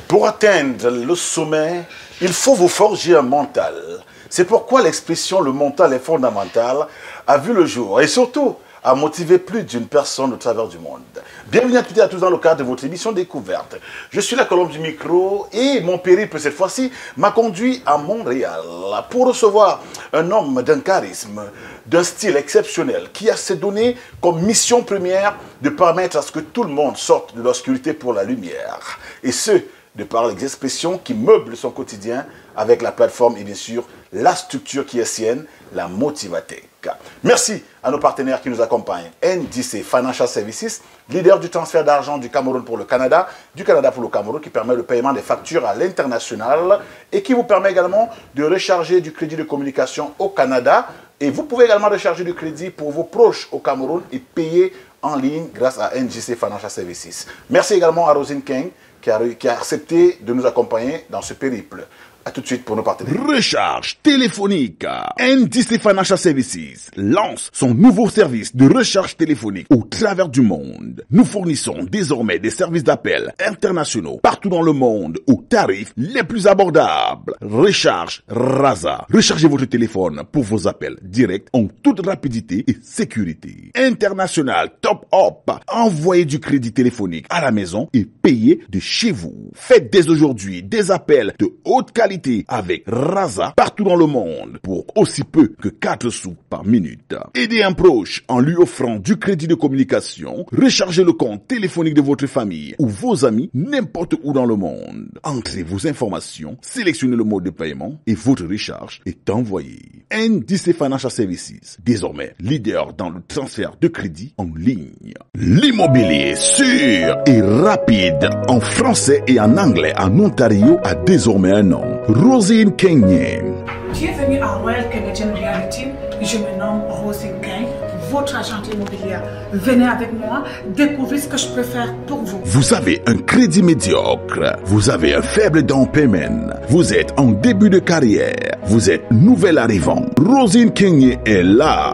Pour atteindre le sommet, il faut vous forger un mental. C'est pourquoi l'expression « le mental est fondamental » a vu le jour et surtout a motivé plus d'une personne au travers du monde. Bienvenue à toutes et à tous dans le cadre de votre émission Découverte. Je suis la colombe du micro et mon périple cette fois-ci m'a conduit à Montréal pour recevoir un homme d'un charisme, d'un style exceptionnel qui a se donné comme mission première de permettre à ce que tout le monde sorte de l'obscurité pour la lumière. Et ce, de par les expressions qui meublent son quotidien avec la plateforme et bien sûr la structure qui est sienne, la Motivatech. Merci à nos partenaires qui nous accompagnent. NDC Financial Services, leader du transfert d'argent du Cameroun pour le Canada, du Canada pour le Cameroun, qui permet le paiement des factures à l'international et qui vous permet également de recharger du crédit de communication au Canada. Et vous pouvez également recharger du crédit pour vos proches au Cameroun et payer en ligne grâce à NDC Financial Services. Merci également à Rosine King qui a accepté de nous accompagner dans ce périple. A tout de suite pour nos partenaires. Recharge téléphonique. NDC Financial Services lance son nouveau service de recharge téléphonique au travers du monde. Nous fournissons désormais des services d'appel internationaux partout dans le monde aux tarifs les plus abordables. Recharge Raza. Rechargez votre téléphone pour vos appels directs en toute rapidité et sécurité. International Top Up. Envoyez du crédit téléphonique à la maison et payez de chez vous. Faites dès aujourd'hui des appels de haute qualité avec Raza partout dans le monde pour aussi peu que 4 sous par minute. Aidez un proche en lui offrant du crédit de communication. Rechargez le compte téléphonique de votre famille ou vos amis n'importe où dans le monde. Entrez vos informations, sélectionnez le mode de paiement et votre recharge est envoyée. NDC Financial Services, désormais leader dans le transfert de crédit en ligne. L'immobilier sûr et rapide en français et en anglais en Ontario a désormais un nom. Rosine Kenye. Bienvenue à Royal Canadian Realty. Je me nomme Rosine Kenye, votre agente immobilière. Venez avec moi, découvrez ce que je peux faire pour vous. Vous avez un crédit médiocre, vous avez un faible down payment, vous êtes en début de carrière, vous êtes nouvel arrivant. Rosine Kenye est là.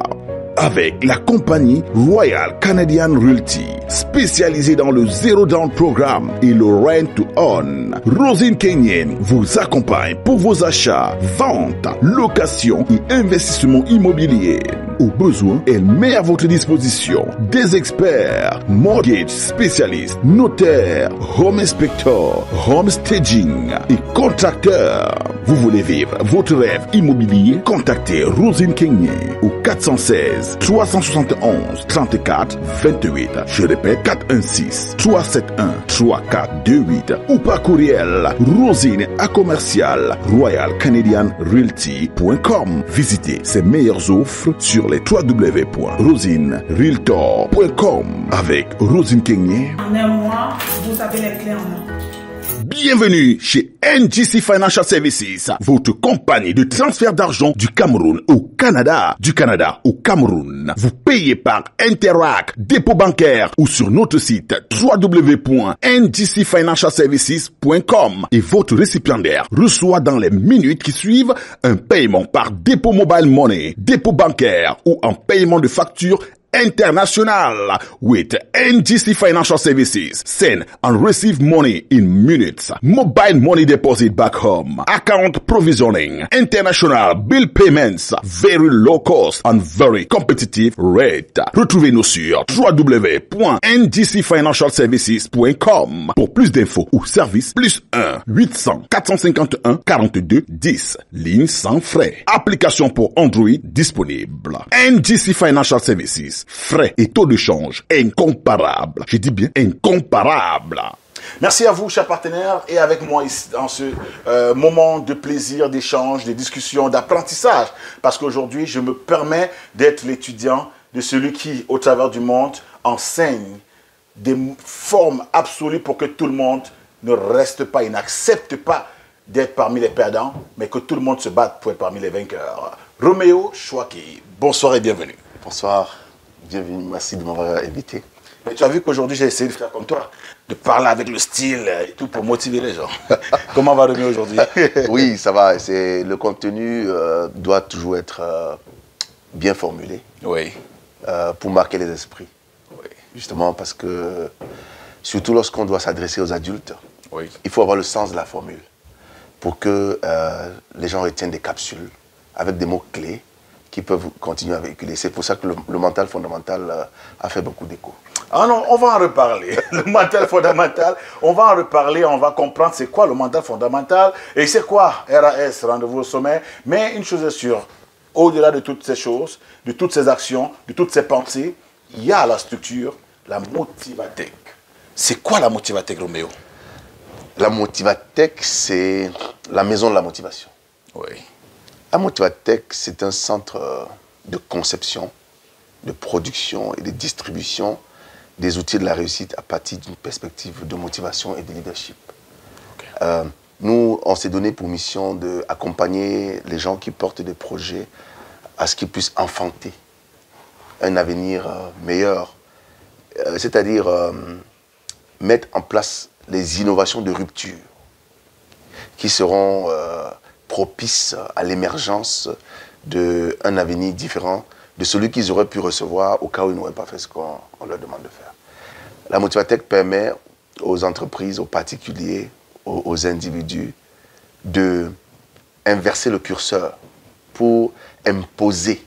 Avec la compagnie Royal Canadian Realty, spécialisée dans le Zero Down Programme et le Rent to Own, Rosine Kenyen vous accompagne pour vos achats, ventes, locations et investissements immobiliers. Au besoin, elle met à votre disposition des experts, mortgage spécialistes, notaires, home inspectors, home staging et contracteurs. Vous voulez vivre votre rêve immobilier? Contactez Rosine Kenyen au 416 371 34 28. Je répète, 416 371 3428 ou par courriel rosine@commercial royalcanadianrealty.com. Visitez ses meilleures offres sur les www.rosinerealtor.com. Avec Rosine Kenye. En un mois, vous avez les clés en main. Bienvenue chez NDC Financial Services, votre compagnie de transfert d'argent du Cameroun au Canada, du Canada au Cameroun. Vous payez par Interac, dépôt bancaire ou sur notre site www.ndcfinancialservices.com et votre récipiendaire reçoit dans les minutes qui suivent un paiement par dépôt mobile money, dépôt bancaire ou en paiement de facture international with NDC Financial Services. Send and receive money in minutes. Mobile money deposit back home. Account provisioning. International bill payments. Very low cost and very competitive rate. Retrouvez-nous sur www.ndcfinancialservices.com pour plus d'infos ou services plus 1 800 451 42 10. Ligne sans frais. Application pour Android disponible. NDC Financial Services. Frais et taux de change incomparables. Je dis bien incomparables. Merci à vous, chers partenaires, et avec moi ici dans ce moment de plaisir, d'échange, de discussion, d'apprentissage. Parce qu'aujourd'hui, je me permets d'être l'étudiant de celui qui, au travers du monde, enseigne des formes absolues pour que tout le monde ne reste pas, il n'accepte pas d'être parmi les perdants, mais que tout le monde se batte pour être parmi les vainqueurs. Roméo Chouaki, bonsoir et bienvenue. Bonsoir, bienvenue, merci de m'avoir invité. Mais tu as vu qu'aujourd'hui, j'ai essayé de faire comme toi, de parler avec le style et tout pour motiver les gens. Comment va Roméo aujourd'hui? Oui, ça va. Le contenu doit toujours être bien formulé. Oui. Pour marquer les esprits. Oui. Justement parce que, surtout lorsqu'on doit s'adresser aux adultes, Oui. il faut avoir le sens de la formule pour que les gens retiennent des capsules avec des mots clés qui peuvent continuer à véhiculer. C'est pour ça que le mental fondamental a fait beaucoup d'écho. Ah non, on va en reparler. Le mental fondamental, on va en reparler, on va comprendre c'est quoi le mental fondamental et c'est quoi RAS, rendez-vous au sommet. Mais une chose est sûre, au-delà de toutes ces choses, de toutes ces actions, de toutes ces pensées, il y a la structure, la Motivatech. C'est quoi la Motivatech, Roméo? La Motivatech, c'est la maison de la motivation. Oui. La Motivatech, c'est un centre de conception, de production et de distribution des outils de la réussite à partir d'une perspective de motivation et de leadership. Okay. Nous, on s'est donné pour mission d'accompagner les gens qui portent des projets à ce qu'ils puissent enfanter un avenir meilleur, c'est-à-dire mettre en place les innovations de rupture qui seront propices à l'émergence d'un avenir différent de celui qu'ils auraient pu recevoir au cas où ils n'auraient pas fait ce qu'on leur demande de faire. La Motivatech permet aux entreprises, aux particuliers, aux individus de inverser le curseur pour imposer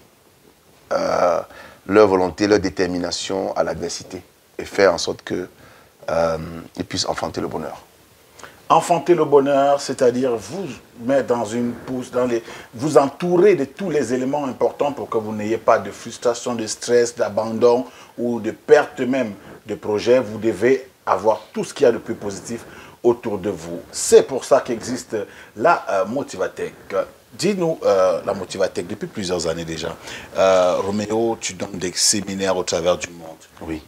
leur volonté, leur détermination à l'adversité et faire en sorte qu'ils puissent enfanter le bonheur. Enfanter le bonheur, c'est-à-dire vous mettre dans une pousse, vous entourer de tous les éléments importants pour que vous n'ayez pas de frustration, de stress, d'abandon ou de perte même de projet. Vous devez avoir tout ce qu'il y a de plus positif autour de vous. C'est pour ça qu'existe la Motivatech. Dis-nous, la Motivatech, depuis plusieurs années déjà, Roméo, tu donnes des séminaires au travers du monde. Oui.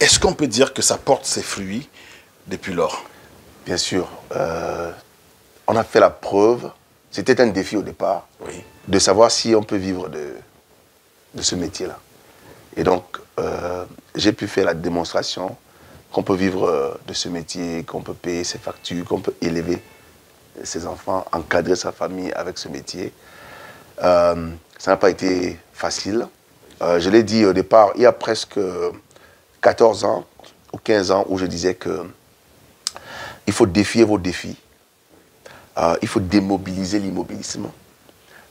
Est-ce qu'on peut dire que ça porte ses fruits depuis lors? Bien sûr. On a fait la preuve, c'était un défi au départ, oui, de savoir si on peut vivre de ce métier-là. Et donc, j'ai pu faire la démonstration qu'on peut vivre de ce métier, qu'on peut payer ses factures, qu'on peut élever ses enfants, encadrer sa famille avec ce métier. Ça n'a pas été facile. Je l'ai dit au départ, il y a presque 14 ans ou 15 ans où je disais que il faut défier vos défis, il faut démobiliser l'immobilisme,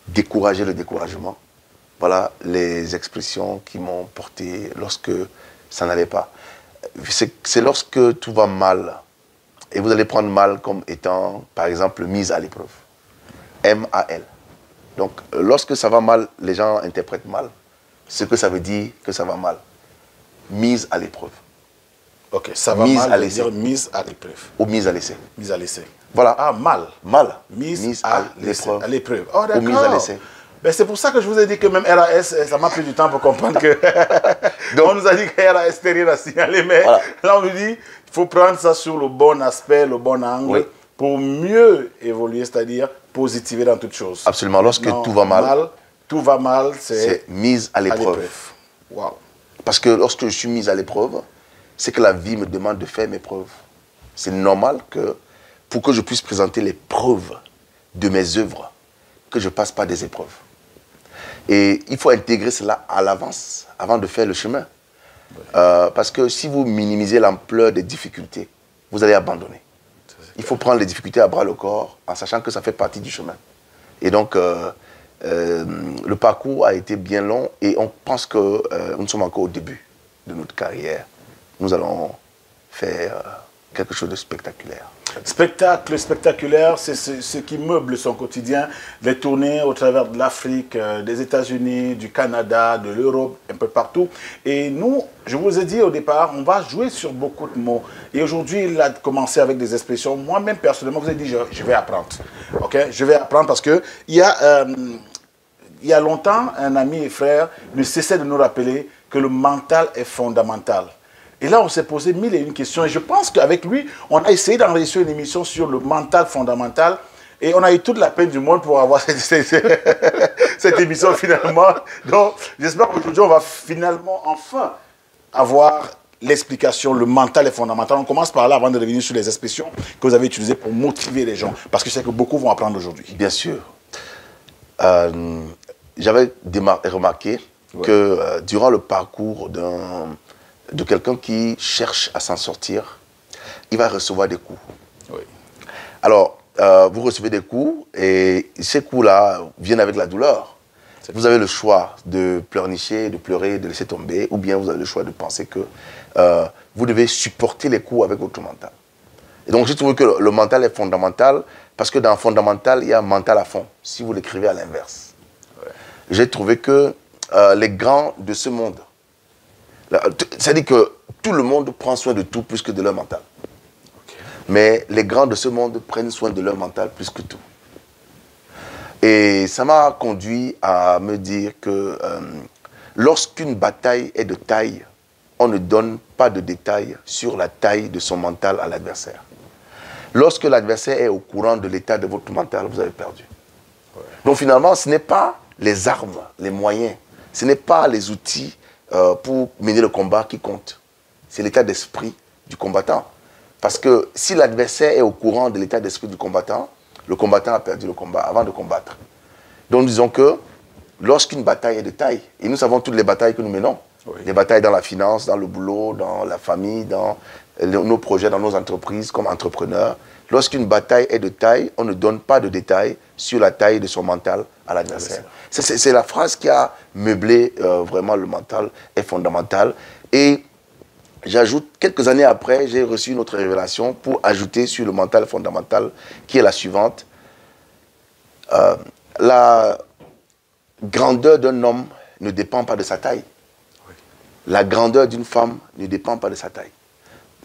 décourager le découragement. Voilà les expressions qui m'ont porté lorsque ça n'allait pas. C'est lorsque tout va mal, et vous allez prendre mal comme étant, par exemple, mise à l'épreuve. M-A-L. Donc, lorsque ça va mal, les gens interprètent mal ce que ça veut dire que ça va mal. Mise à l'épreuve. Ok, ça va mise mal, à l'essai. dire mise à l'épreuve. Ou mise à l'essai. Mise à l'essai. Voilà. Ah, mal. Mal. Mise à l'épreuve. À l'épreuve. Oh, ou mise à d'accord. l'essai. Ben, c'est pour ça que je vous ai dit que même RAS, ça m'a pris du temps pour comprendre que... Donc, on nous a dit que RAS, c'était rien à signaler, mais voilà. Là, on nous dit qu'il faut prendre ça sur le bon aspect, le bon angle, oui, pour mieux évoluer, c'est-à-dire positiver dans toute chose. Absolument. Lorsque tout va mal, tout va mal, c'est mise à l'épreuve. Wow. Parce que lorsque je suis mise à l'épreuve, c'est que la vie me demande de faire mes preuves. C'est normal que, pour que je puisse présenter les preuves de mes œuvres, que je passe par des épreuves. Et il faut intégrer cela à l'avance, avant de faire le chemin. Oui. Parce que si vous minimisez l'ampleur des difficultés, vous allez abandonner. Il faut prendre les difficultés à bras le corps, en sachant que ça fait partie du chemin. Et donc, le parcours a été bien long et on pense que nous sommes encore au début de notre carrière. Nous allons faire quelque chose de spectaculaire. Spectacle spectaculaire, c'est ce qui meuble son quotidien, les tournées au travers de l'Afrique, des États-Unis, du Canada, de l'Europe, un peu partout. Et nous, je vous ai dit au départ, on va jouer sur beaucoup de mots. Et aujourd'hui, il a commencé avec des expressions. Moi-même, personnellement, je vous ai dit, je vais apprendre. Okay? Je vais apprendre parce que il y a longtemps, un ami et frère ne cessait de nous rappeler que le mental est fondamental. Et là, on s'est posé mille et une questions. Et je pense qu'avec lui, on a essayé d'enregistrer une émission sur le mental fondamental. Et on a eu toute la peine du monde pour avoir cette émission finalement. Donc, j'espère qu'aujourd'hui, on va finalement, enfin, avoir l'explication, le mental est fondamental. On commence par là avant de revenir sur les expressions que vous avez utilisées pour motiver les gens. Parce que c'est que beaucoup vont apprendre aujourd'hui. Bien sûr. J'avais remarqué que durant le parcours de quelqu'un qui cherche à s'en sortir, il va recevoir des coups. Oui. Alors, vous recevez des coups et ces coups-là viennent avec la douleur. Vous avez le choix de pleurnicher, de pleurer, de laisser tomber, ou bien vous avez le choix de penser que vous devez supporter les coups avec votre mental. Et donc, j'ai trouvé que le mental est fondamental, parce que dans fondamental, il y a mental à fond, si vous l'écrivez à l'inverse. Ouais. J'ai trouvé que les grands de ce monde, c'est-à-dire que tout le monde prend soin de tout plus que de leur mental. Okay. Mais les grands de ce monde prennent soin de leur mental plus que tout. Et ça m'a conduit à me dire que lorsqu'une bataille est de taille, on ne donne pas de détails sur la taille de son mental à l'adversaire. Lorsque l'adversaire est au courant de l'état de votre mental, vous avez perdu. Ouais. Donc finalement, ce n'est pas les armes, les moyens, ce n'est pas les outils pour mener le combat qui comptent. C'est l'état d'esprit du combattant. Parce que si l'adversaire est au courant de l'état d'esprit du combattant, le combattant a perdu le combat avant de combattre. Donc nous disons que lorsqu'une bataille est de taille, et nous savons toutes les batailles que nous menons, oui. Les batailles dans la finance, dans le boulot, dans la famille, dans nos projets, dans nos entreprises comme entrepreneurs, lorsqu'une bataille est de taille, on ne donne pas de détails sur la taille de son mental à l'adversaire. C'est la phrase qui a meublé vraiment le mental est fondamental. Et j'ajoute, quelques années après, j'ai reçu une autre révélation pour ajouter sur le mental fondamental, qui est la suivante. La grandeur d'un homme ne dépend pas de sa taille. Oui. La grandeur d'une femme ne dépend pas de sa taille.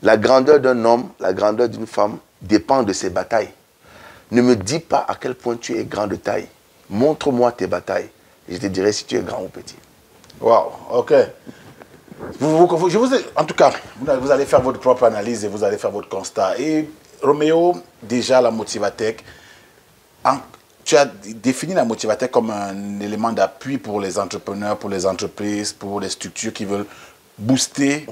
La grandeur d'un homme, la grandeur d'une femme dépend de ses batailles. Ne me dis pas à quel point tu es grand de taille. Montre-moi tes batailles. Et je te dirai si tu es grand ou petit. Waouh, ok. En tout cas, vous allez faire votre propre analyse et vous allez faire votre constat. Et Roméo, déjà la Motivatech, tu as défini la Motivatech comme un élément d'appui pour les entrepreneurs, pour les entreprises, pour les structures qui veulent booster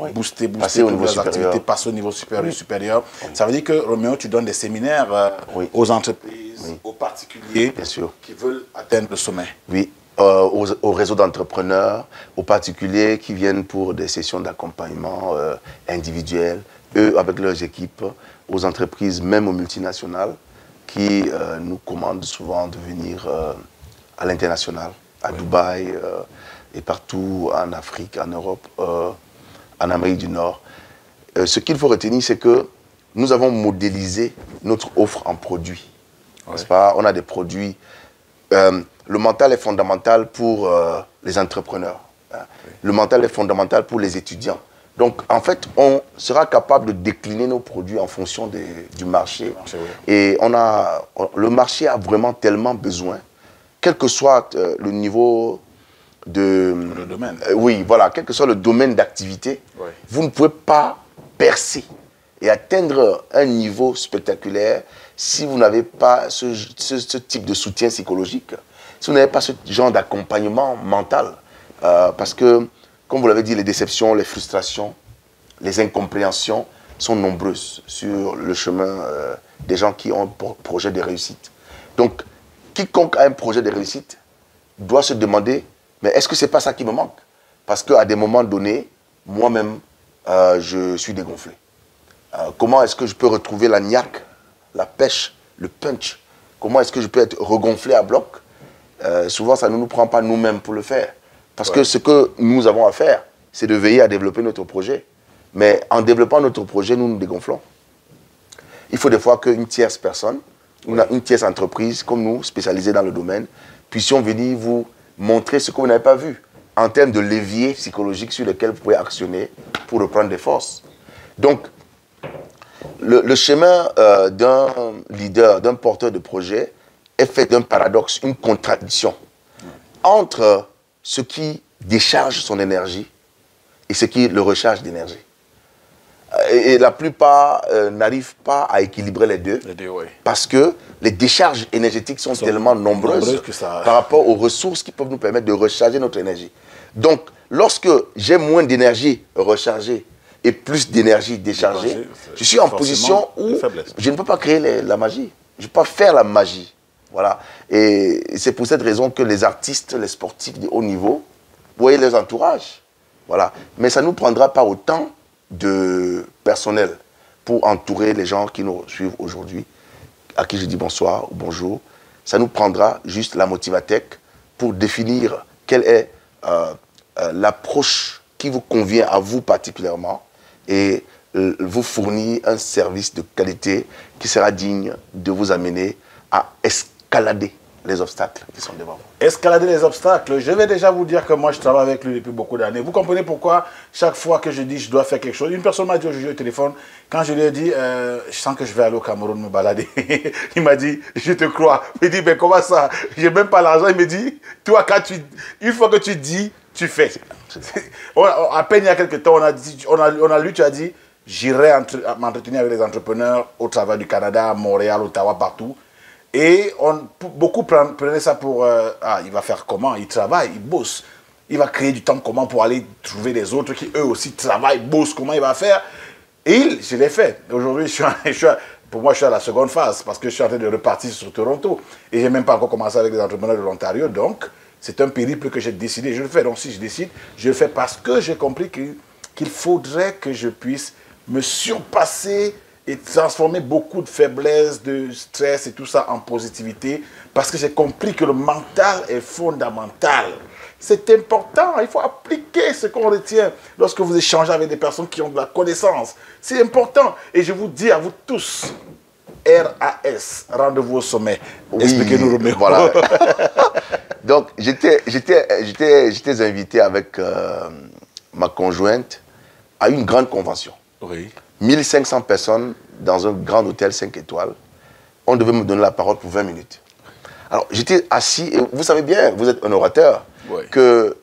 passer au niveau activités, passer au niveau supérieur. Oui. Ça veut dire que, Roméo, tu donnes des séminaires aux entreprises, aux particuliers qui veulent atteindre le sommet. Oui. Aux réseaux d'entrepreneurs, aux particuliers qui viennent pour des sessions d'accompagnement individuelles, eux avec leurs équipes, aux entreprises, même aux multinationales, qui nous commandent souvent de venir à l'international, à Dubaï et partout en Afrique, en Europe, en Amérique du Nord. Ce qu'il faut retenir, c'est que nous avons modélisé notre offre en produits. N'est-ce pas? On a des produits... le mental est fondamental pour les entrepreneurs. Le mental est fondamental pour les étudiants. Donc, en fait, on sera capable de décliner nos produits en fonction du marché. Et le marché a vraiment tellement besoin, quel que soit le niveau le domaine. Oui, voilà, quel que soit le domaine d'activité, vous ne pouvez pas percer et atteindre un niveau spectaculaire si vous n'avez pas ce type de soutien psychologique. Si vous n'avez pas ce genre d'accompagnement mental, parce que, comme vous l'avez dit, les déceptions, les frustrations, les incompréhensions sont nombreuses sur le chemin des gens qui ont un projet de réussite. Donc, quiconque a un projet de réussite doit se demander, mais est-ce que ce n'est pas ça qui me manque? Parce qu'à des moments donnés, moi-même, je suis dégonflé. Comment est-ce que je peux retrouver la niaque, la pêche, le punch? Comment est-ce que je peux être regonflé à bloc? Souvent, ça ne nous prend pas nous-mêmes pour le faire. Parce que ce que nous avons à faire, c'est de veiller à développer notre projet. Mais en développant notre projet, nous nous dégonflons. Il faut des fois qu'une tierce personne, une tierce entreprise, comme nous, spécialisée dans le domaine, puissions venir vous montrer ce que vous n'avez pas vu, en termes de levier psychologique sur lequel vous pouvez actionner pour reprendre des forces. Donc, le chemin d'un leader, d'un porteur de projet, est fait d'un paradoxe, une contradiction entre ce qui décharge son énergie et ce qui le recharge d'énergie. Et la plupart n'arrivent pas à équilibrer les deux parce que les décharges énergétiques sont tellement nombreuses par rapport aux ressources qui peuvent nous permettre de recharger notre énergie. Donc, lorsque j'ai moins d'énergie rechargée et plus d'énergie déchargée, je suis en position où je ne peux pas créer la magie. Je ne peux pas faire la magie. Voilà. Et c'est pour cette raison que les artistes, les sportifs de haut niveau, vous voyez les entourages. Voilà. Mais ça ne nous prendra pas autant de personnel pour entourer les gens qui nous suivent aujourd'hui, à qui je dis bonsoir ou bonjour. Ça nous prendra juste la Motivatech pour définir quelle est l'approche qui vous convient à vous particulièrement et vous fournir un service de qualité qui sera digne de vous amener à escalader les obstacles qui sont devant vous. Escalader les obstacles, je vais déjà vous dire que moi je travaille avec lui depuis beaucoup d'années. Vous comprenez pourquoi chaque fois que je dis je dois faire quelque chose, une personne m'a dit aujourd'hui au téléphone, quand je lui ai dit je sens que je vais aller au Cameroun me balader, il m'a dit je te crois. Il dit mais comment ça, j'ai même pas l'argent. Il me dit toi une fois que tu dis, tu fais. À peine il y a quelques temps on a lu, tu as dit j'irai m'entretenir avec les entrepreneurs au travers du Canada, Montréal, Ottawa, partout. Et beaucoup prenaient ça pour il va faire comment? Il travaille, il bosse. Il va créer du temps comment pour aller trouver les autres qui eux aussi travaillent, bossent, comment il va faire? Et je l'ai fait. Aujourd'hui, pour moi, je suis à la seconde phase parce que je suis en train de repartir sur Toronto. Et je n'ai même pas encore commencé avec les entrepreneurs de l'Ontario. Donc, c'est un périple que j'ai décidé. Je le fais. Donc, si je décide, je le fais parce que j'ai compris qu'il faudrait que je puisse me surpasser et transformer beaucoup de faiblesses, de stress et tout ça en positivité parce que j'ai compris que le mental est fondamental. C'est important, il faut appliquer ce qu'on retient lorsque vous échangez avec des personnes qui ont de la connaissance. C'est important et je vous dis à vous tous, RAS, rendez-vous au sommet. Oui, expliquez-nous Roméo. Voilà. Donc j'étais invité avec ma conjointe à une grande convention. Oui. 1500 personnes dans un grand hôtel 5 étoiles. On devait me donner la parole pour 20 minutes. Alors, j'étais assis, et vous savez bien, vous êtes un orateur, oui, que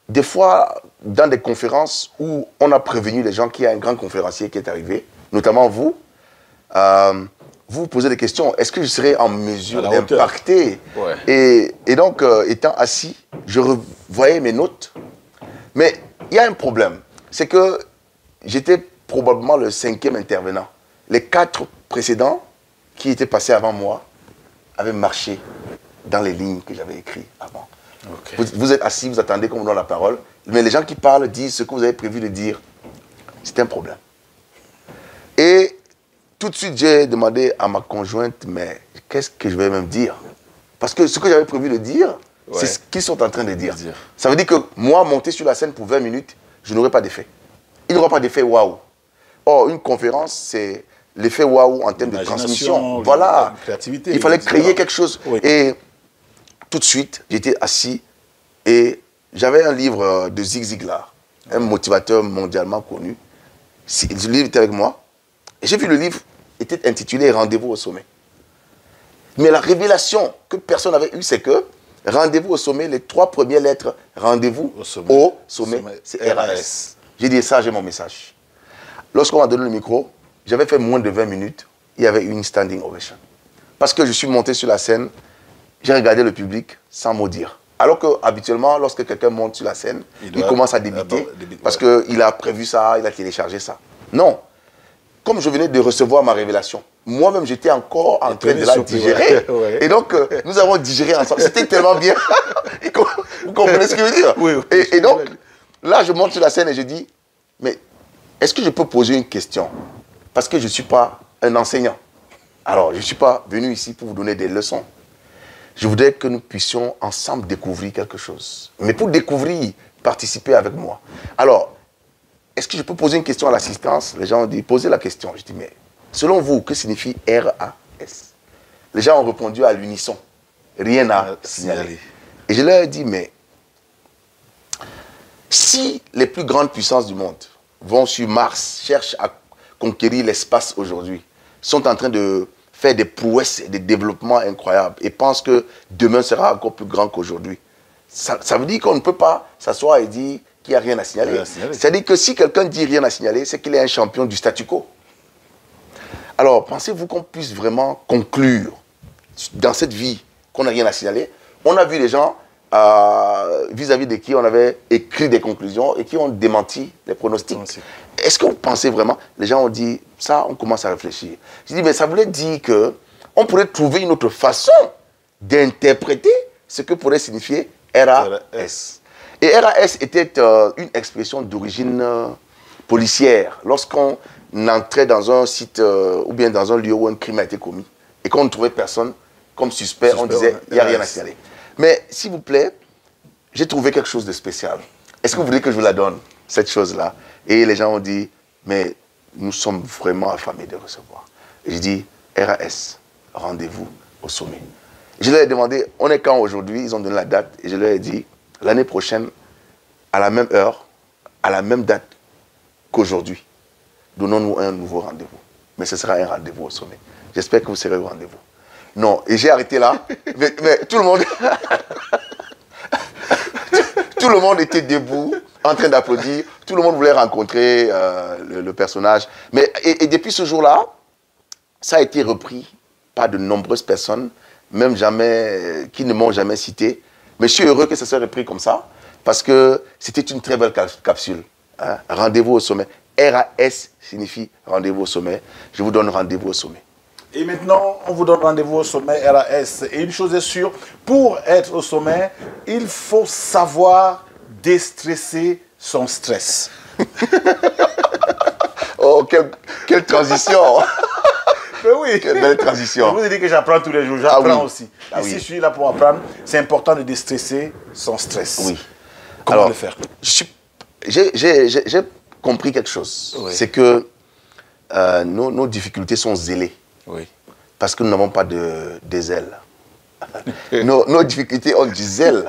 des fois, dans des conférences où on a prévenu les gens qu'il y a un grand conférencier qui est arrivé, notamment vous, vous posez des questions. Est-ce que je serai en mesure d'impacter? Ouais. Et donc, étant assis, je revoyais mes notes. Mais il y a un problème. C'est que j'étais probablement le 5e intervenant. Les 4 précédents qui étaient passés avant moi avaient marché dans les lignes que j'avais écrites avant. Okay. Vous êtes assis, vous attendez qu'on vous donne la parole, mais les gens qui parlent disent ce que vous avez prévu de dire. C'est un problème. Et tout de suite, j'ai demandé à ma conjointe, mais qu'est-ce que je vais même dire? Parce que ce que j'avais prévu de dire, ouais, c'est ce qu'ils sont en train de dire. Ça veut dire que moi, monter sur la scène pour 20 minutes, je n'aurai pas d'effet. Il n'y aura pas d'effet waouh. Or, une conférence, c'est l'effet waouh en termes de transmission. Voilà. Créativité. Il fallait créer quelque chose. Oui. Et tout de suite, j'étais assis et j'avais un livre de Zig Ziglar, un motivateur mondialement connu. Le livre était avec moi. Et j'ai vu le livre était intitulé Rendez-vous au sommet. Mais la révélation que personne n'avait eue, c'est que Rendez-vous au sommet, les 3 premières lettres, Rendez-vous au sommet, c'est RAS. J'ai dit ça, j'ai mon message. Lorsqu'on m'a donné le micro, j'avais fait moins de 20 minutes, il y avait une standing ovation. Parce que je suis monté sur la scène, j'ai regardé le public sans mot dire. Alors qu'habituellement, lorsque quelqu'un monte sur la scène, il commence à débiter, parce qu'il a prévu ça, il a téléchargé ça. Non. Comme je venais de recevoir ma révélation, moi-même, j'étais encore en train de la digérer. Ouais. Et donc, nous avons digéré ensemble. C'était tellement bien. Vous comprenez ce que je veux dire? Oui, et donc, là, je monte sur la scène et je dis, mais est-ce que je peux poser une question? Parce que je ne suis pas un enseignant. Alors, je ne suis pas venu ici pour vous donner des leçons. Je voudrais que nous puissions ensemble découvrir quelque chose. Mais pour découvrir, participer avec moi. Alors, est-ce que je peux poser une question à l'assistance? Les gens ont dit, posez la question. Je dis, mais selon vous, que signifie RAS? Les gens ont répondu à l'unisson. Rien à signaler. Et je leur ai dit, mais si les plus grandes puissances du monde vont sur Mars, cherchent à conquérir l'espace aujourd'hui, sont en train de faire des prouesses et des développements incroyables et pensent que demain sera encore plus grand qu'aujourd'hui, ça veut dire qu'on ne peut pas s'asseoir et dire qu'il n'y a rien à signaler. C'est-à-dire que si quelqu'un dit rien à signaler, c'est qu'il est un champion du statu quo. Alors, pensez-vous qu'on puisse vraiment conclure dans cette vie qu'on n'a rien à signaler? On a vu les gens vis-à-vis de qui on avait écrit des conclusions et qui ont démenti les pronostics. est-ce que vous pensez vraiment? Les gens ont dit, ça, on commence à réfléchir. Je dis, mais ça voulait dire qu'on pourrait trouver une autre façon d'interpréter ce que pourrait signifier RAS. Et RAS était une expression d'origine policière. Lorsqu'on entrait dans un site ou bien dans un lieu où un crime a été commis et qu'on ne trouvait personne comme suspect, on disait, il n'y a rien à signaler. Mais s'il vous plaît, j'ai trouvé quelque chose de spécial. Est-ce que vous voulez que je vous la donne, cette chose-là? Et les gens ont dit, mais nous sommes vraiment affamés de recevoir. Et j'ai dit, RAS, rendez-vous au sommet. Je leur ai demandé, on est quand aujourd'hui? Ils ont donné la date et je leur ai dit, l'année prochaine, à la même heure, à la même date qu'aujourd'hui, donnons-nous un nouveau rendez-vous. Mais ce sera un rendez-vous au sommet. J'espère que vous serez au rendez-vous. Non, et j'ai arrêté là, mais tout le monde... tout le monde était debout, en train d'applaudir. Tout le monde voulait rencontrer le personnage. Mais, et depuis ce jour-là, ça a été repris par de nombreuses personnes, même jamais, qui ne m'ont jamais cité. Mais je suis heureux que ça soit repris comme ça, parce que c'était une très belle capsule. Hein? Rendez-vous au sommet. RAS signifie rendez-vous au sommet. Je vous donne rendez-vous au sommet. Et maintenant, on vous donne rendez-vous au sommet RAS. Et une chose est sûre, pour être au sommet, il faut savoir déstresser son stress. Oh, quelle transition. Mais oui. Quelle belle transition. Je vous ai dit que j'apprends tous les jours, j'apprends aussi. Ah Ici, oui. je suis là pour apprendre. C'est important de déstresser son stress. Oui. Comment Alors, le faire? J'ai compris quelque chose. Oui. C'est que nos difficultés sont zélées. Oui. Parce que nous n'avons pas des ailes. nos difficultés ont du zèle.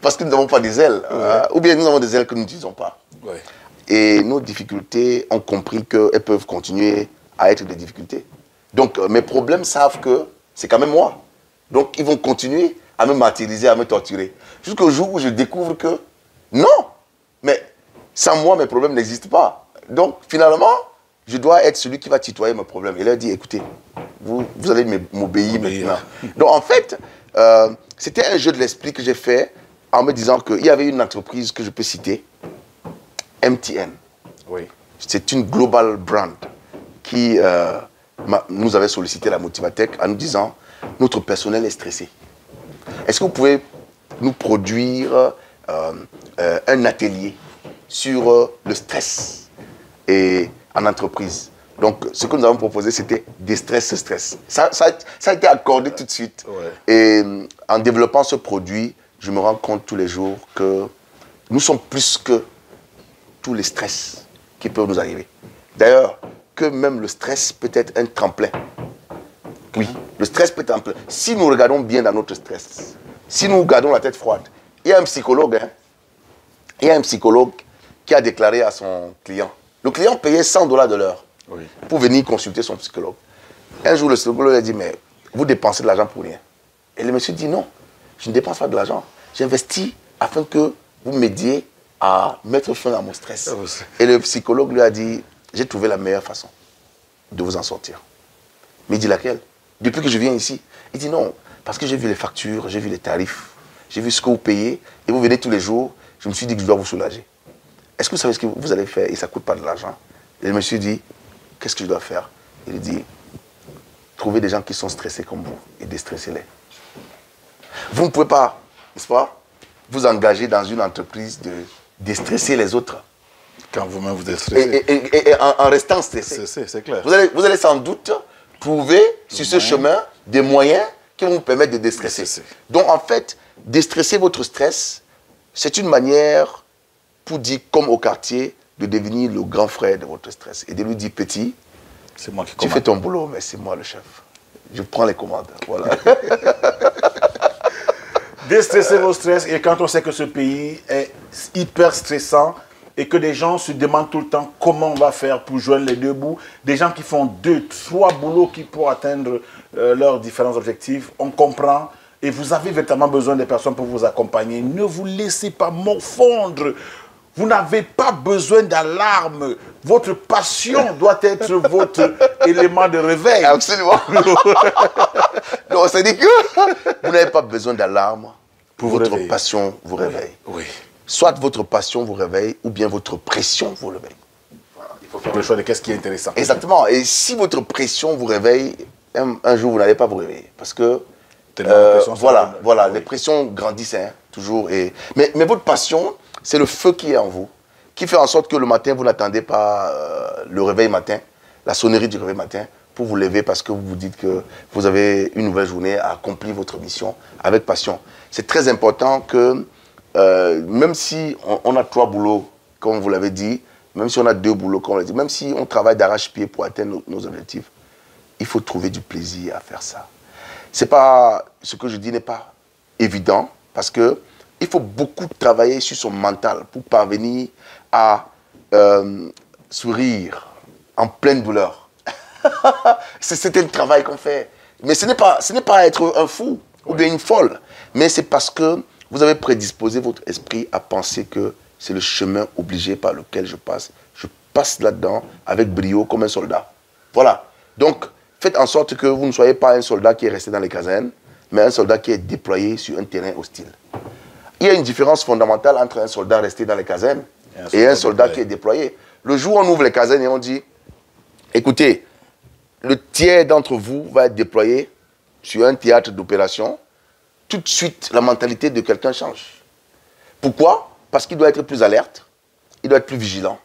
Parce que nous n'avons pas des ailes. Ou bien nous avons des ailes que nous n'utilisons pas. Oui. Et nos difficultés ont compris qu'elles peuvent continuer à être des difficultés. Donc mes problèmes savent que c'est quand même moi. Donc ils vont continuer à me martyriser, à me torturer. Jusqu'au jour où je découvre que non, mais sans moi mes problèmes n'existent pas. Donc finalement, je dois être celui qui va tutoyer mes problèmes. Et leur dire, écoutez, vous allez m'obéir maintenant. Donc en fait, c'était un jeu de l'esprit que j'ai fait en me disant qu'il y avait une entreprise que je peux citer, MTN. Oui. C'est une global brand qui nous avait sollicité la Motivatech en nous disant, notre personnel est stressé. Est-ce que vous pouvez nous produire un atelier sur le stress et en entreprise? Donc, ce que nous avons proposé, c'était déstress ce stress. Ça a été accordé tout de suite. Ouais. Et en développant ce produit, je me rends compte tous les jours que nous sommes plus que tous les stress qui peuvent nous arriver. D'ailleurs, que même le stress peut être un tremplin. Oui, le stress peut être un tremplin. Si nous regardons bien dans notre stress, si nous gardons la tête froide, il y a un psychologue, il y a un psychologue qui a déclaré à son client, le client payait $100 de l'heure pour venir consulter son psychologue. Un jour, le psychologue a dit, mais vous dépensez de l'argent pour rien. Et le monsieur dit, non, je ne dépense pas de l'argent. J'investis afin que vous m'aidiez à mettre fin à mon stress. Et le psychologue lui a dit, j'ai trouvé la meilleure façon de vous en sortir. Mais il dit, laquelle? Depuis que je viens ici. Il dit, non, parce que j'ai vu les factures, j'ai vu les tarifs, j'ai vu ce que vous payez, et vous venez tous les jours, je me suis dit que je dois vous soulager. Est-ce que vous savez ce que vous allez faire et ça ne coûte pas de l'argent? Et le monsieur dit, qu'est-ce que je dois faire? Il dit, trouver des gens qui sont stressés comme vous et déstressez-les. Vous ne pouvez pas, n'est-ce pas, vous engager dans une entreprise de déstresser les autres. Quand vous-même vous déstressez. Et en restant stressé. C'est clair. Vous allez sans doute trouver sur ce chemin des moyens qui vont vous permettre de déstresser. Donc en fait, déstresser votre stress, c'est une manière, pour dire comme au quartier, de devenir le grand frère de votre stress. Et de lui dire, petit, c'est moi qui tu fais ton boulot, mais c'est moi le chef. Je prends les commandes. Voilà. Déstresser vos stress. Et quand on sait que ce pays est hyper stressant et que des gens se demandent tout le temps comment on va faire pour joindre les deux bouts, des gens qui font 2, 3 boulots pour atteindre leurs différents objectifs, on comprend. Et vous avez véritablement besoin des personnes pour vous accompagner. Ne vous laissez pas morfondre. Vous n'avez pas besoin d'alarme. Votre passion doit être votre élément de réveil. Absolument. Donc, ça dit que vous n'avez pas besoin d'alarme. Votre passion vous réveille. Oui. Soit votre passion vous réveille, ou bien votre pression vous réveille. faut faire le choix de qu'est-ce qui est intéressant. Exactement. Et si votre pression vous réveille, un jour, vous n'allez pas vous réveiller. Parce que, voilà, les pressions grandissent, hein, toujours. Mais votre passion, c'est le feu qui est en vous, qui fait en sorte que le matin, vous n'attendez pas le réveil matin, la sonnerie du réveil matin, pour vous lever parce que vous vous dites que vous avez une nouvelle journée à accomplir votre mission avec passion. C'est très important que, même si on a 3 boulots, comme vous l'avez dit, même si on a 2 boulots, comme on l'a dit, même si on travaille d'arrache-pied pour atteindre nos objectifs, il faut trouver du plaisir à faire ça. C'est pas, ce que je dis n'est pas évident parce que il faut beaucoup travailler sur son mental pour parvenir à sourire en pleine douleur. C'est le travail qu'on fait. Mais ce n'est pas être un fou ou bien une folle. Mais c'est parce que vous avez prédisposé votre esprit à penser que c'est le chemin obligé par lequel je passe. Je passe là-dedans avec brio comme un soldat. Voilà. Donc, faites en sorte que vous ne soyez pas un soldat qui est resté dans les casernes, mais un soldat qui est déployé sur un terrain hostile. Il y a une différence fondamentale entre un soldat resté dans les casernes et un soldat qui est déployé. Le jour où on ouvre les casernes et on dit, écoutez, le tiers d'entre vous va être déployé sur un théâtre d'opération, tout de suite, la mentalité de quelqu'un change. Pourquoi? Parce qu'il doit être plus alerte, il doit être plus vigilant,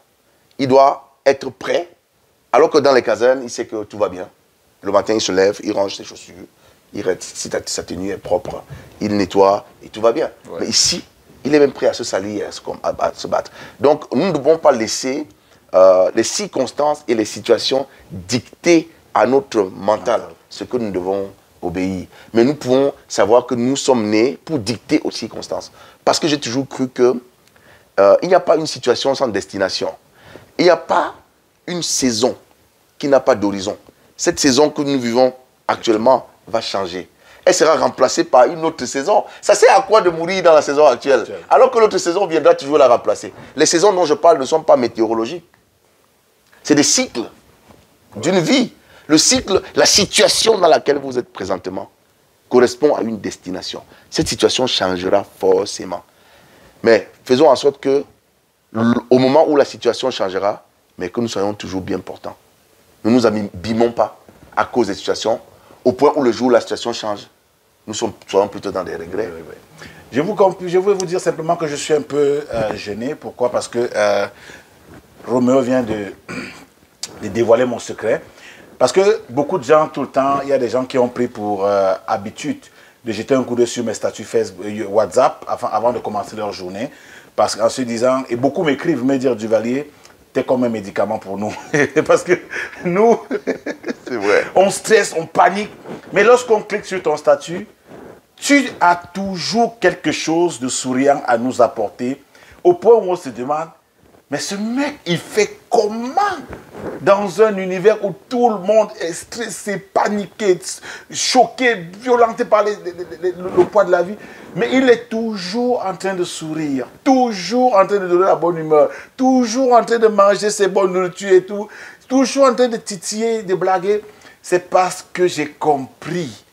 il doit être prêt, alors que dans les casernes, il sait que tout va bien. Le matin, il se lève, il range ses chaussures, si sa tenue est propre, il nettoie et tout va bien. Ouais. Mais ici, il est même prêt à se salir, à se battre. Donc, nous ne devons pas laisser les circonstances et les situations dicter à notre mental ce que nous devons obéir. Mais nous pouvons savoir que nous sommes nés pour dicter aux circonstances. Parce que j'ai toujours cru que il n'y a pas une situation sans destination. Il n'y a pas une saison qui n'a pas d'horizon. Cette saison que nous vivons actuellement va changer. Elle sera remplacée par une autre saison. Ça sert à quoi de mourir dans la saison actuelle? Alors que l'autre saison viendra toujours la remplacer. Les saisons dont je parle ne sont pas météorologiques. C'est des cycles d'une vie. Le cycle, la situation dans laquelle vous êtes présentement correspond à une destination. Cette situation changera forcément. Mais faisons en sorte que, au moment où la situation changera, mais que nous soyons toujours bien portants. Ne nous abîmons pas à cause des situations, au point où le jour où la situation change, nous soyons plutôt dans des regrets. Oui, oui. Je voulais vous dire simplement que je suis un peu gêné. Pourquoi? Parce que Roméo vient de dévoiler mon secret. Parce que beaucoup de gens, tout le temps, il y a des gens qui ont pris pour habitude de jeter un coup d'œil sur mes statuts Facebook, WhatsApp avant de commencer leur journée. Parce qu'en se disant, et beaucoup m'écrivent, me dire, Duvalier, t'es comme un médicament pour nous. Parce que nous, c'est vrai, on stresse, on panique. Mais lorsqu'on clique sur ton statut, tu as toujours quelque chose de souriant à nous apporter, au point où on se demande, mais ce mec, il fait comment dans un univers où tout le monde est stressé, paniqué, choqué, violenté par le poids de la vie. Mais il est toujours en train de sourire, toujours en train de donner la bonne humeur, toujours en train de manger ses bonnes nourritures et tout, toujours en train de titiller, de blaguer. C'est parce que j'ai compris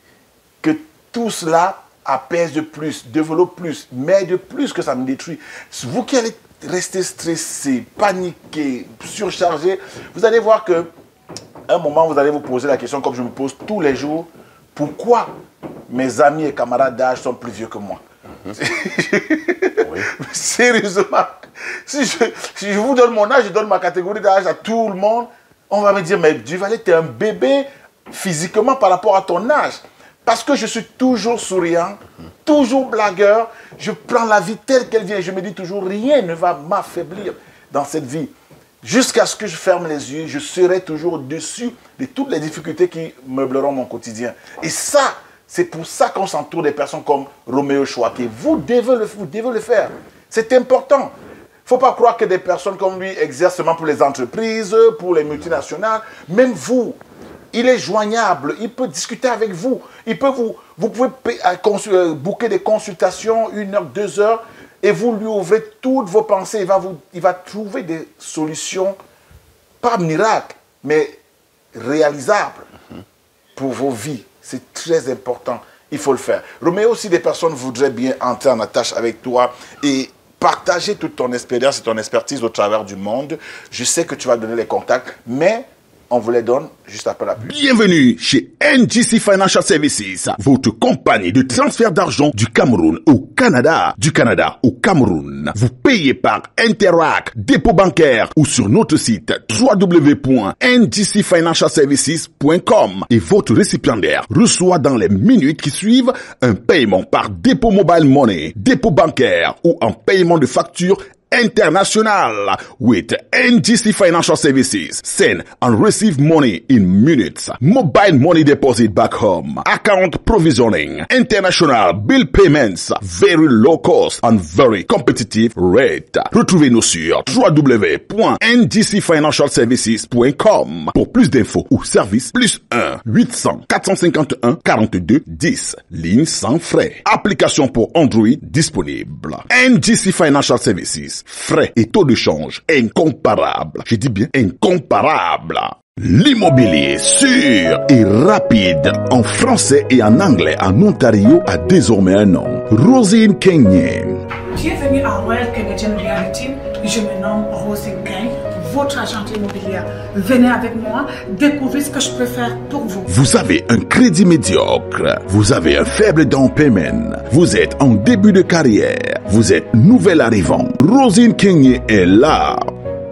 que tout cela apaise de plus, développe plus, mais de plus que ça me détruit. Vous qui allez rester stressé, paniqué, surchargé, vous allez voir que un moment, vous allez vous poser la question, comme je me pose tous les jours, pourquoi mes amis et camarades d'âge sont plus vieux que moi? Oui. Sérieusement, si je vous donne mon âge, je donne ma catégorie d'âge à tout le monde, on va me dire, mais Duvalier, tu es un bébé physiquement par rapport à ton âge. Parce que je suis toujours souriant, toujours blagueur, je prends la vie telle qu'elle vient. Je me dis toujours, rien ne va m'affaiblir dans cette vie. Jusqu'à ce que je ferme les yeux, je serai toujours au-dessus de toutes les difficultés qui meubleront mon quotidien. Et ça, c'est pour ça qu'on s'entoure des personnes comme Roméo Chouaké. Vous devez le faire. C'est important. Il ne faut pas croire que des personnes comme lui exercent seulement pour les entreprises, pour les multinationales. Même vous, il est joignable, il peut discuter avec vous. Vous pouvez booker des consultations, 1 heure, 2 heures, et vous lui ouvrez toutes vos pensées. Il va trouver des solutions, pas miracles, mais réalisables pour vos vies. C'est très important. Il faut le faire. Roméo, si des personnes voudraient bien entrer en attache avec toi et partager toute ton expérience et ton expertise au travers du monde. Je sais que tu vas donner les contacts, mais on vous les donne juste après la pub. Bienvenue chez NGC Financial Services, votre compagnie de transfert d'argent du Cameroun au Canada, du Canada au Cameroun. Vous payez par Interac, dépôt bancaire ou sur notre site www.ngcfinancialservices.com et votre récipiendaire reçoit dans les minutes qui suivent un paiement par dépôt mobile money, dépôt bancaire ou en paiement de facture international. With NGC Financial Services, send and receive money in minutes. Mobile money deposit back home. Account provisioning. International bill payments. Very low cost and very competitive rate. Retrouvez-nous sur www.ngcfinancialservices.com pour plus d'infos ou services plus 1 800 451 42 10. Ligne sans frais. Application pour Android disponible. NGC Financial Services. Frais et taux de change incomparables. Je dis bien incomparable. L'immobilier sûr et rapide en français et en anglais en Ontario a désormais un nom. Rosine Kenyé. Bienvenue à Royal Canadian Realty. Je me nomme Rosine Kenyé, votre agente immobilière. Venez avec moi, découvrez ce que je peux faire pour vous. Vous avez un crédit médiocre, vous avez un faible down payment, vous êtes en début de carrière, vous êtes nouvel arrivant. Rosine Kenyé est là.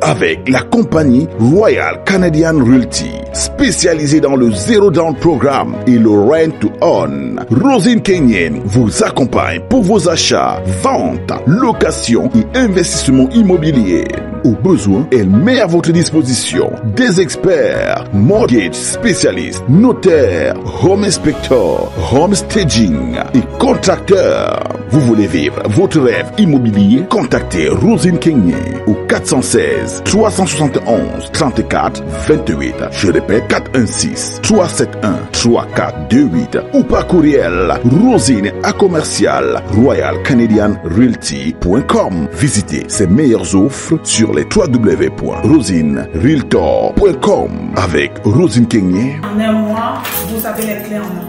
Avec la compagnie Royal Canadian Realty, spécialisée dans le Zero Down Programme et le Rent to Own, Rosine Kenyé vous accompagne pour vos achats, ventes, locations et investissements immobiliers. Au besoin, elle met à votre disposition des experts, mortgage spécialistes, notaires, home inspectors, home staging et contracteurs. Vous voulez vivre votre rêve immobilier? Contactez Rosine Kenyé au 416 371 34 28. Je répète, 416 371 3428 ou par courriel rosine@commercial royalcanadianrealty.com. Visitez ses meilleures offres sur les www.rosinerealtor.com. Avec Rosine Kenyé. En un mois, vous avez les clés en main.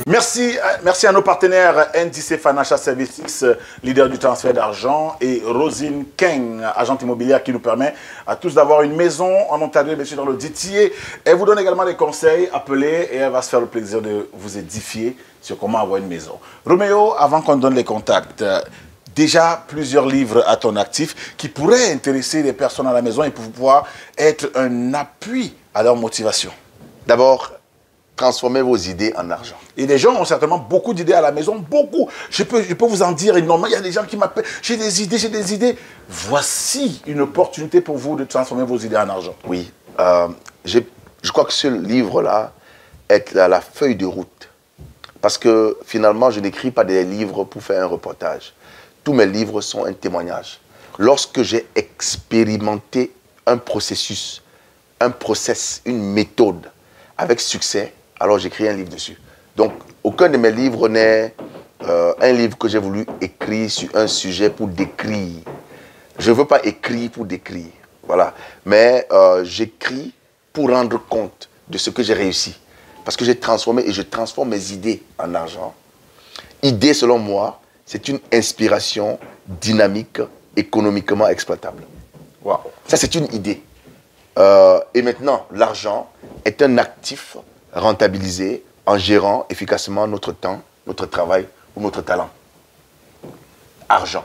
Merci à nos partenaires NGC Financial Services, leader du transfert d'argent, et Rosine Kenyé, agente immobilière, qui nous permet à tous d'avoir une maison en Ontario, bien sûr dans le DTA. Elle vous donne également des conseils, appelez et elle va se faire le plaisir de vous édifier sur comment avoir une maison. Roméo, avant qu'on donne les contacts, déjà plusieurs livres à ton actif qui pourraient intéresser les personnes à la maison et pouvoir être un appui à leur motivation. D'abord, transformez vos idées en argent. Et les gens ont certainement beaucoup d'idées à la maison, beaucoup. Je peux vous en dire énormément. Il y a des gens qui m'appellent, j'ai des idées. Voici une opportunité pour vous de transformer vos idées en argent. Oui, je crois que ce livre-là est la feuille de route. Parce que finalement, je n'écris pas des livres pour faire un reportage. Tous mes livres sont un témoignage. Lorsque j'ai expérimenté un processus, une méthode avec succès, alors j'écris un livre dessus. Donc, aucun de mes livres n'est un livre que j'ai voulu écrire sur un sujet pour décrire. Je ne veux pas écrire pour décrire, voilà. Mais j'écris pour rendre compte de ce que j'ai réussi. Parce que j'ai transformé et je transforme mes idées en argent. Idée, selon moi, c'est une inspiration dynamique, économiquement exploitable. Wow. Ça, c'est une idée. Et maintenant, l'argent est un actif rentabilisé en gérant efficacement notre temps, notre travail ou notre talent. Argent.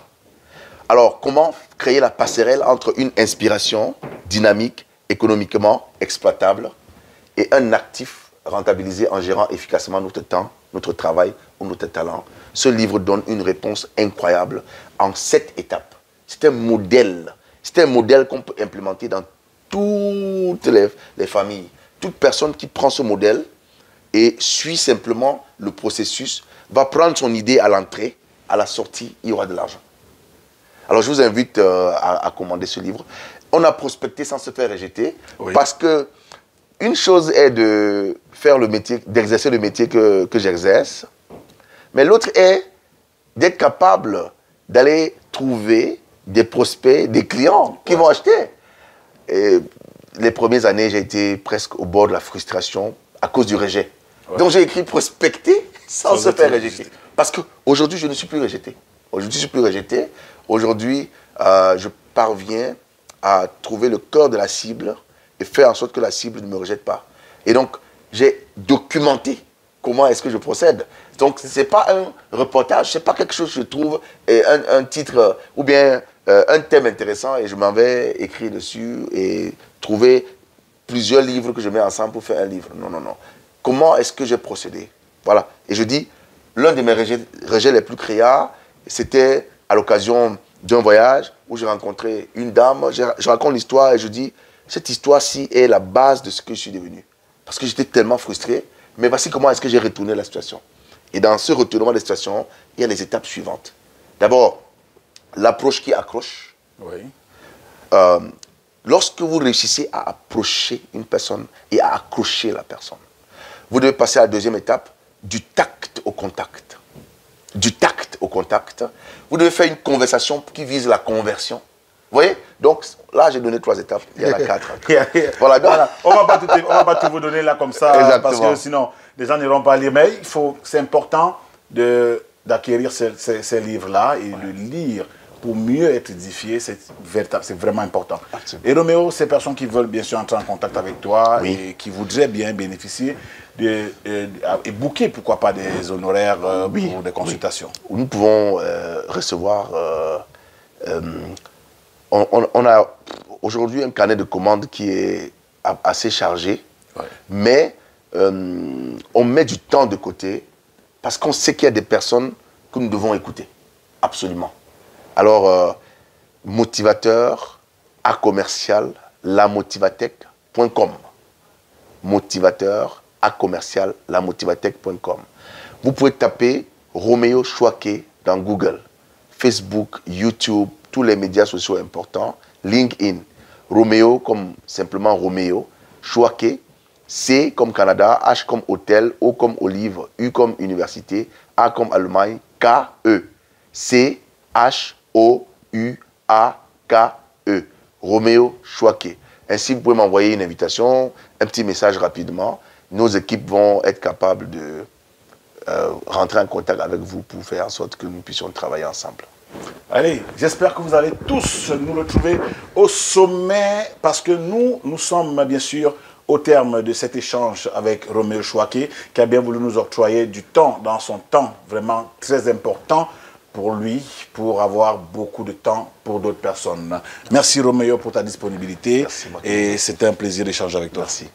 Alors, comment créer la passerelle entre une inspiration dynamique, économiquement exploitable et un actif rentabilisé en gérant efficacement notre temps, notre travail ou notre talent? Ce livre donne une réponse incroyable en 7 étapes. C'est un modèle. C'est un modèle qu'on peut implémenter dans toutes les familles. Toute personne qui prend ce modèle et suit simplement le processus va prendre son idée à l'entrée, à la sortie, il y aura de l'argent. Alors je vous invite à commander ce livre. On a prospecté sans se faire rejeter, oui. Parce que une chose est de faire le métier, d'exercer le métier que j'exerce, mais l'autre est d'être capable d'aller trouver des prospects, des clients qui vont acheter. Et les premières années, j'ai été presque au bord de la frustration à cause du rejet. Ouais. Donc j'ai écrit prospecter sans se faire rejeter. Parce qu'aujourd'hui, je ne suis plus rejeté. Aujourd'hui, je ne suis plus rejeté. Aujourd'hui, je parviens à trouver le cœur de la cible et faire en sorte que la cible ne me rejette pas. Et donc, j'ai documenté comment est-ce que je procède. Donc, ce n'est pas un reportage, ce n'est pas quelque chose que je trouve, un titre ou bien un thème intéressant et je m'en vais écrire dessus et trouver plusieurs livres que je mets ensemble pour faire un livre. Non, non, non. Comment est-ce que j'ai procédé? Voilà. Et je dis, l'un de mes rejets les plus créats, c'était à l'occasion d'un voyage où j'ai rencontré une dame. Je raconte l'histoire et je dis, cette histoire-ci est la base de ce que je suis devenu. Parce que j'étais tellement frustré. Mais voici comment est-ce que j'ai retourné la situation. Et dans ce retournement de la situation, il y a les étapes suivantes. D'abord, l'approche qui accroche. Oui. Lorsque vous réussissez à approcher une personne et à accrocher la personne, vous devez passer à la deuxième étape, du tact au contact. Du tact au contact. Vous devez faire une conversation qui vise la conversion. Vous voyez? Donc là, j'ai donné 3 étapes. Il y en a 4. Voilà. Voilà. On va pas tout vous donner là comme ça. Exactement. Parce que sinon, les gens n'iront pas lire. Mais c'est important d'acquérir ces livres-là et de lire pour mieux être édifié. C'est vraiment important. Absolument. Et Roméo, ces personnes qui veulent bien sûr entrer en contact avec toi Oui. et qui voudraient bien bénéficier et booker, pourquoi pas, des honoraires pour des consultations. Oui. Nous pouvons recevoir... on a aujourd'hui un carnet de commandes qui est assez chargé, Ouais. mais on met du temps de côté parce qu'on sait qu'il y a des personnes que nous devons écouter. Absolument. Alors, motivateur, à commercial, lamotivatech.com. Motivateur, à commercial, lamotivatech.com. Vous pouvez taper Roméo Chouaké dans Google, Facebook, YouTube, tous les médias sociaux importants, LinkedIn. Roméo comme simplement Roméo, Chouaké, C comme Canada, H comme hôtel, O comme olive, U comme université, A comme Allemagne, K-E. C-H-O-U-A-K-E. Roméo Chouaké. Ainsi, vous pouvez m'envoyer une invitation, un petit message rapidement. Nos équipes vont être capables de rentrer en contact avec vous pour faire en sorte que nous puissions travailler ensemble. Allez, j'espère que vous allez tous nous retrouver au sommet parce que nous sommes bien sûr au terme de cet échange avec Roméo Chouaké qui a bien voulu nous octroyer du temps dans son temps vraiment très important pour lui, pour avoir beaucoup de temps pour d'autres personnes. Merci Roméo pour ta disponibilité. Merci, et c'était un plaisir d'échanger avec toi. Merci.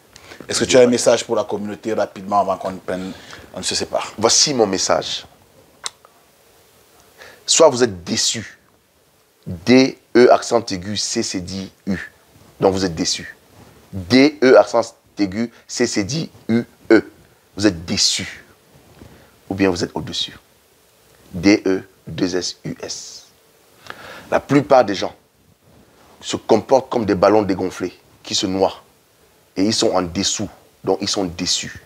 Est-ce que tu as un message pour la communauté rapidement avant qu'on ne se sépare? Voici mon message. Soit vous êtes déçu. D-E accent aigu, C-C-D-U. Donc vous êtes déçu. D-E accent aigu, C-C-D-U-E. Vous êtes déçu. Ou bien vous êtes au-dessus. D-E-2-S-U-S. La plupart des gens se comportent comme des ballons dégonflés qui se noient. Et ils sont en dessous. Donc ils sont déçus.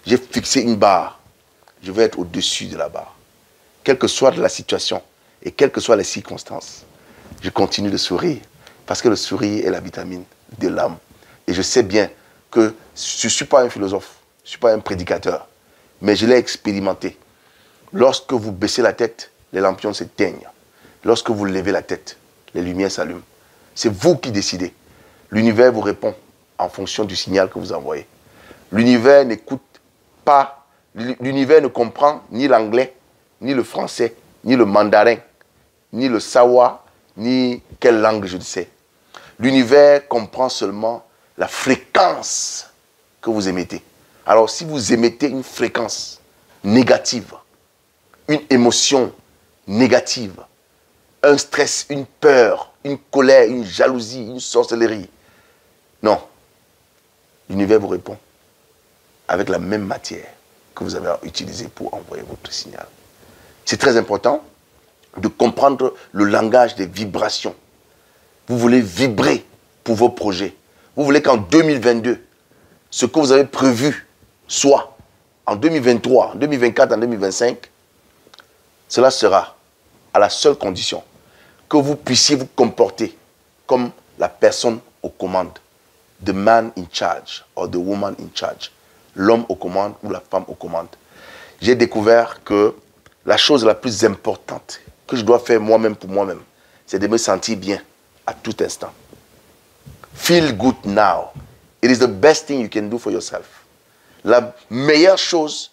J'ai fixé une barre. Je vais être au-dessus de la barre. Quelle que soit la situation et quelles que soient les circonstances, je continue de sourire parce que le sourire est la vitamine de l'âme. Et je sais bien que je ne suis pas un philosophe, je ne suis pas un prédicateur, mais je l'ai expérimenté. Lorsque vous baissez la tête, les lampions s'éteignent. Lorsque vous levez la tête, les lumières s'allument. C'est vous qui décidez. L'univers vous répond en fonction du signal que vous envoyez. L'univers n'écoute pas, l'univers ne comprend ni l'anglais, ni le français, ni le mandarin, ni le sawa, ni quelle langue je ne sais. L'univers comprend seulement la fréquence que vous émettez. Alors si vous émettez une fréquence négative, une émotion négative, un stress, une peur, une colère, une jalousie, une sorcellerie, non. L'univers vous répond avec la même matière que vous avez utilisée pour envoyer votre signal. C'est très important de comprendre le langage des vibrations. Vous voulez vibrer pour vos projets. Vous voulez qu'en 2022, ce que vous avez prévu soit en 2023, en 2024, en 2025, cela sera à la seule condition que vous puissiez vous comporter comme la personne aux commandes. The man in charge or the woman in charge. L'homme aux commandes ou la femme aux commandes. J'ai découvert que la chose la plus importante que je dois faire moi-même pour moi-même, c'est de me sentir bien à tout instant. Feel good now. It is the best thing you can do for yourself. La meilleure chose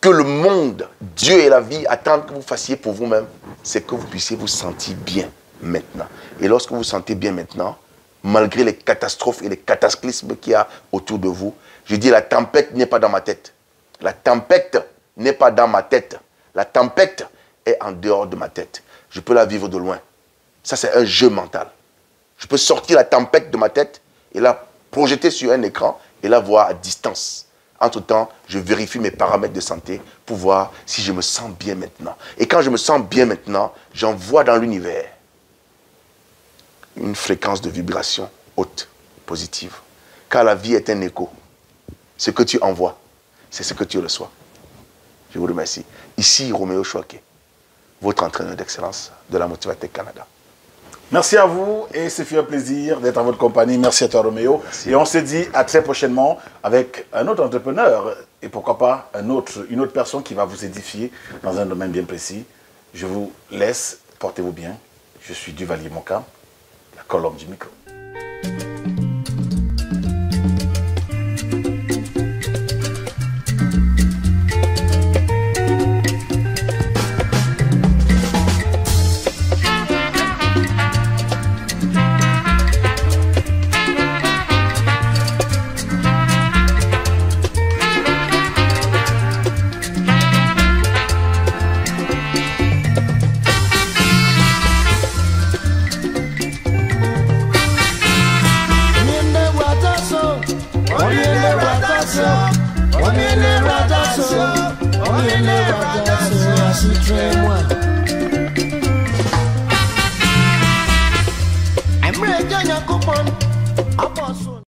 que le monde, Dieu et la vie attendent que vous fassiez pour vous-même, c'est que vous puissiez vous sentir bien maintenant. Et lorsque vous vous sentez bien maintenant, malgré les catastrophes et les cataclysmes qu'il y a autour de vous, je dis la tempête n'est pas dans ma tête. La tempête n'est pas dans ma tête. La tempête est en dehors de ma tête. Je peux la vivre de loin. Ça, c'est un jeu mental. Je peux sortir la tempête de ma tête et la projeter sur un écran et la voir à distance. Entre-temps, je vérifie mes paramètres de santé pour voir si je me sens bien maintenant. Et quand je me sens bien maintenant, j'envoie dans l'univers une fréquence de vibration haute, positive. Car la vie est un écho. Ce que tu envoies, c'est ce que tu reçois. Je vous remercie. Ici, Roméo Chouaké, votre entraîneur d'excellence de la Motivatech Canada. Merci à vous et c'est un plaisir d'être en votre compagnie. Merci à toi, Roméo. Merci. Et on se dit à très prochainement avec un autre entrepreneur et pourquoi pas une autre personne qui va vous édifier dans un domaine bien précis. Je vous laisse, portez-vous bien. Je suis Duvalier Moka, la colombe du micro. Moi